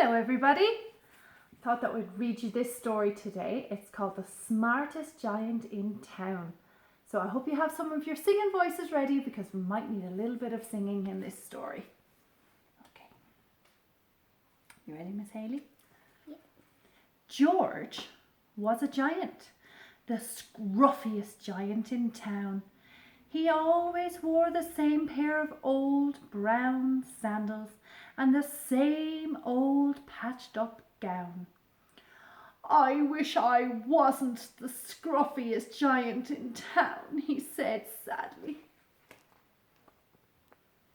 Hello everybody. Thought that we'd read you this story today. It's called The Smartest Giant in Town. So I hope you have some of your singing voices ready because we might need a little bit of singing in this story. Okay. You ready, Miss Haley? Yeah. George was a giant, the scruffiest giant in town. He always wore the same pair of old brown sandals and the same old patched up gown. "I wish I wasn't the scruffiest giant in town," he said sadly.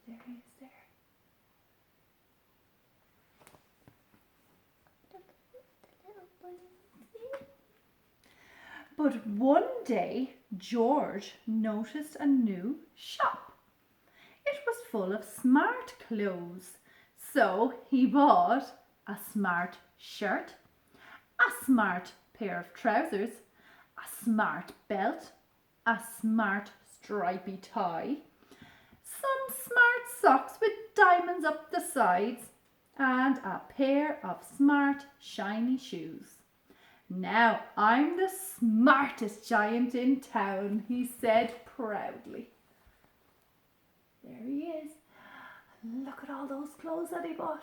There he is there. But one day George noticed a new shop. It was full of smart clothes. So he bought a smart shirt, a smart pair of trousers, a smart belt, a smart stripy tie, some smart socks with diamonds up the sides, and a pair of smart shiny shoes. "Now I'm the smartest giant in town," he said proudly. There he is. Look at all those clothes that he bought.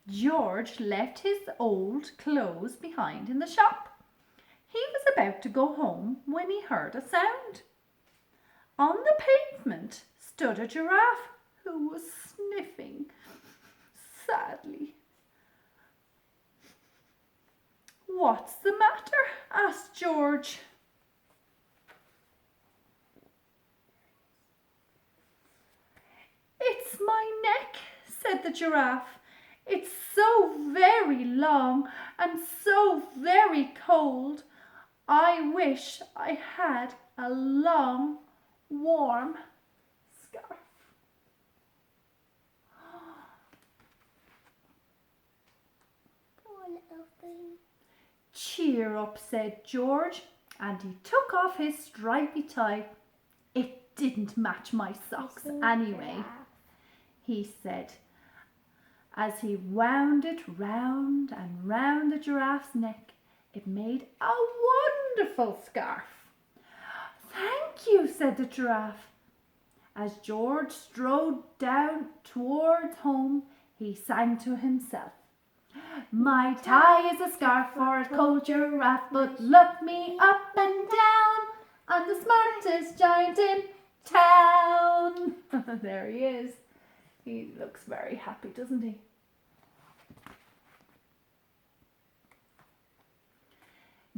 George left his old clothes behind in the shop. He was about to go home when he heard a sound. On the pavement stood a giraffe who was sniffing sadly. "What's the matter?" asked George. "It's my neck," said the giraffe. "It's so very long and so very cold. I wish I had a long, warm scarf." Poor little thing. "Cheer up," said George, and he took off his stripy tie. "It didn't match my socks anyway," he said, as he wound it round and round the giraffe's neck. It made a wonderful scarf. "Thank you," said the giraffe. As George strode down towards home, he sang to himself, "My tie is a scarf for a cold giraffe, but look me up and down, I'm the smartest giant in town." There he is. He looks very happy, doesn't he?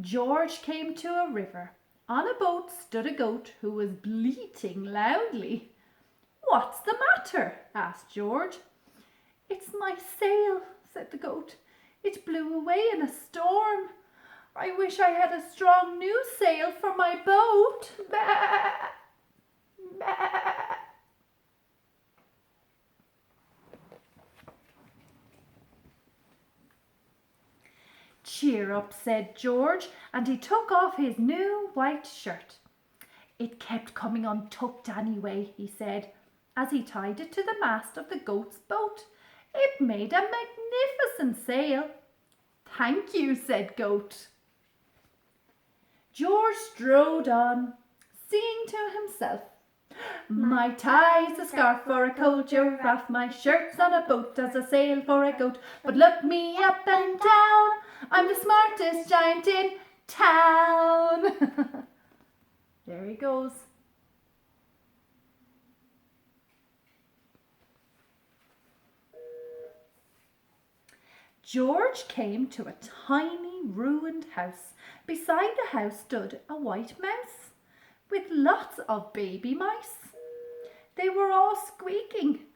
George came to a river. On a boat stood a goat who was bleating loudly. "What's the matter?" asked George. "It's my sail," said the goat. "It blew away in a storm. I wish I had a strong new sail for my boat." Bah! Bah! "Cheer up," said George, and he took off his new white shirt. "It kept coming untucked anyway," he said, as he tied it to the mast of the goat's boat. "It made a magnificent sail." "Thank you," said Goat. George strode on, singing to himself, "My tie's a scarf for a cold giraffe, my shirt's on a boat as a sail for a goat, but look me up and down, I'm the smartest giant in town." There he goes. George came to a tiny ruined house. Beside the house stood a white mouse with lots of baby mice. They were all squeaking.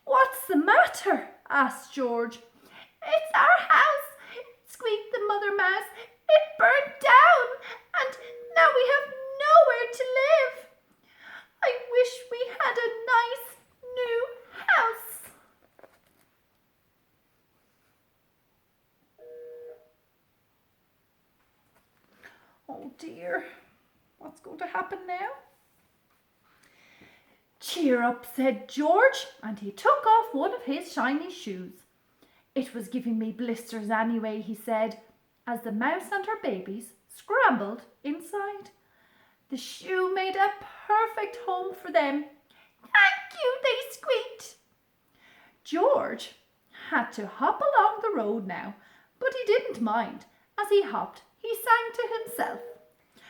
"What's the matter?" asked George. "It's our house," squeaked the mother mouse. "It burnt down and now we have nowhere to live. I wish we had a nice new house." "Oh dear, what's going to happen now?" Cheer up, said George, and he took off one of his shiny shoes. It was giving me blisters anyway, he said, as the mouse and her babies scrambled inside. The shoe made a perfect home for them. Thank you, they squeaked. George had to hop along the road now, but he didn't mind. As he hopped, he sang to himself.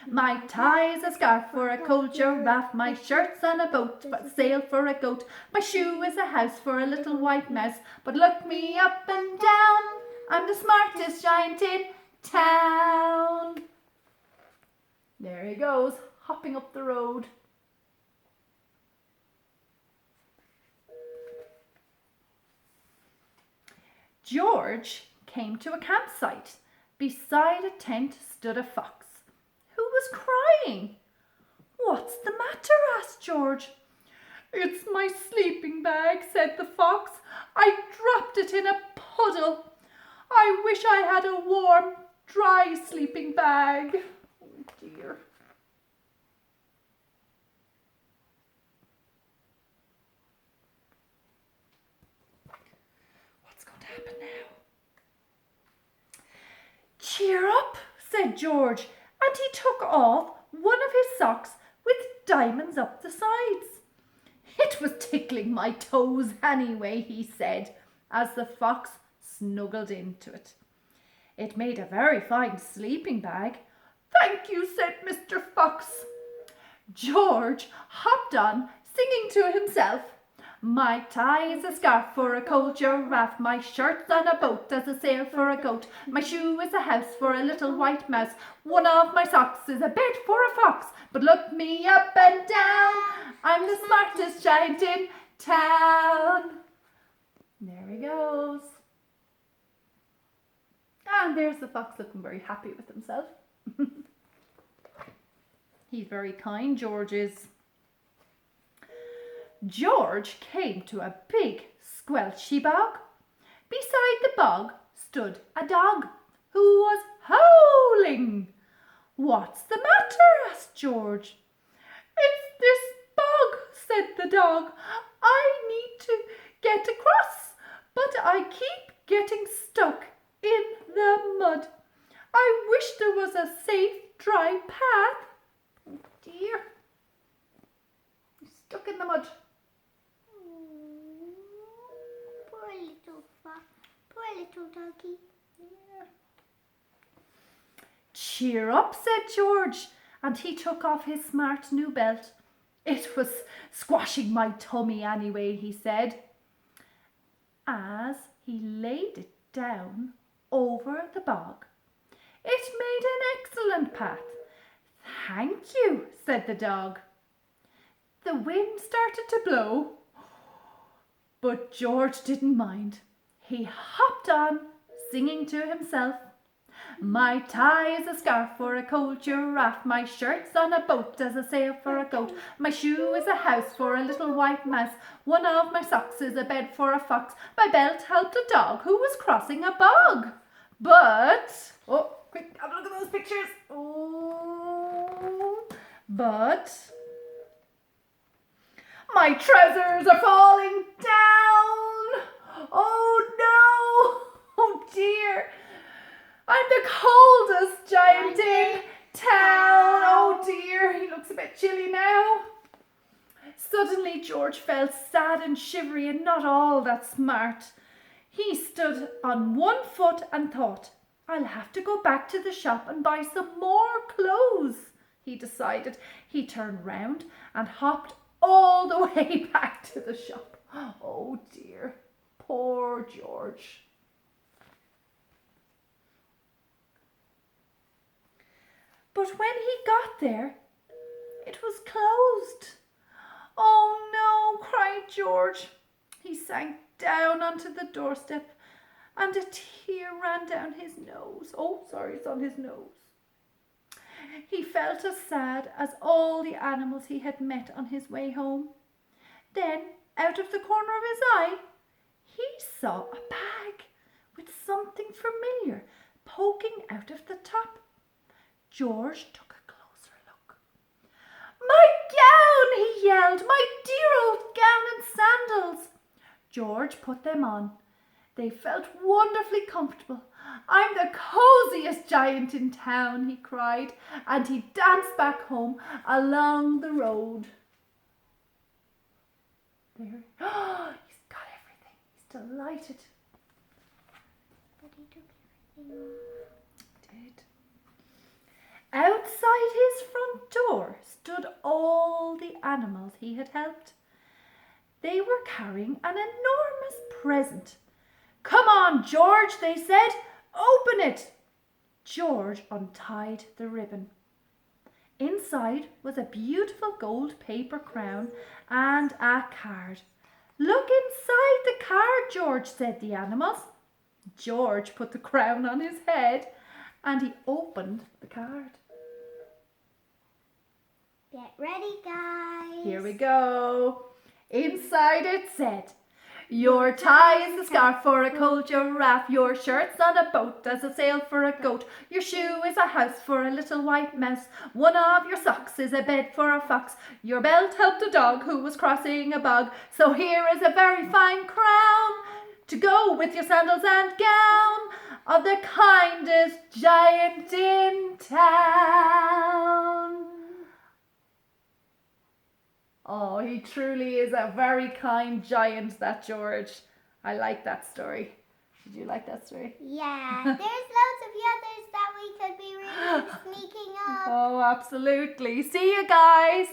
My tie's a scarf for a cold giraffe, my shirt's on a boat, but sail for a goat. My shoe is a house for a little white mouse, but look me up and down, I'm the smartest giant in town. There he goes, hopping up the road. George came to a campsite. Beside a tent stood a fox, who was crying. What's the matter? asked George. It's my sleeping bag, said the fox. I dropped it in a puddle. I wish I had a warm, dry sleeping bag. Oh dear. What's going to happen now? Cheer up, said George, and he took off one of his socks with diamonds up the sides. It was tickling my toes anyway, he said, as the fox snuggled into it. It made a very fine sleeping bag. Thank you, said Mr. Fox. George hopped on, singing to himself. My tie is a scarf for a cold giraffe, my shirt's on a boat as a sail for a goat, my shoe is a house for a little white mouse, one of my socks is a bed for a fox, but look me up and down, I'm the smartest giant in town. There he goes. And there's the fox looking very happy with himself. He's very kind, George is. George came to a big squelchy bog. Beside the bog stood a dog who was howling. What's the matter? asked George. It's this bog, said the dog. I need to get across, but I keep getting stuck in the mud. I wish there was a safe, dry path. Oh dear. He's stuck in the mud. Poor little doggy. Yeah. Cheer up, said George, and he took off his smart new belt. It was squashing my tummy anyway, he said, as he laid it down over the bog. It made an excellent path. Thank you, said the dog. The wind started to blow, but George didn't mind. He hopped on, singing to himself. My tie is a scarf for a cold giraffe, my shirt's on a boat as a sail for a goat, my shoe is a house for a little white mouse, one of my socks is a bed for a fox, my belt helped a dog who was crossing a bog. But, oh, quick, have a look at those pictures. Oh, but my trousers are falling down. Oh no, oh dear. I'm the coldest giant in town. Oh dear, he looks a bit chilly now. Suddenly George felt sad and shivery and not all that smart. He stood on one foot and thought, I'll have to go back to the shop and buy some more clothes, he decided. He turned round and hopped all the way back to the shop. Oh dear, poor George. But when he got there, it was closed. Oh no, cried George. He sank down onto the doorstep and a tear ran down his nose. Oh, sorry, it's on his nose. He felt as sad as all the animals he had met on his way home. Then, out of the corner of his eye, he saw a bag with something familiar poking out of the top. George took a closer look. My gown, he yelled, my dear George put them on. They felt wonderfully comfortable. "I'm the coziest giant in town," he cried, and he danced back home along the road. There, he's got everything. He's delighted. But he took everything. Did. Outside his front door stood all the animals he had helped. They were carrying an enormous present. "Come on, George," they said. "Open it." George untied the ribbon. Inside was a beautiful gold paper crown and a card. "Look inside the card, George," said the animals. George put the crown on his head and he opened the card. Get ready, guys. Here we go. Inside it said, "Your tie is a scarf for a cold giraffe. Your shirt's on a boat as a sail for a goat. Your shoe is a house for a little white mouse. One of your socks is a bed for a fox. Your belt helped a dog who was crossing a bog. So here is a very fine crown to go with your sandals and gown of the kindest giant in town." Oh, he truly is a very kind giant, that George. I like that story. Did you like that story? Yeah, there's loads of others that we could be really sneaking up. Oh, absolutely. See you guys.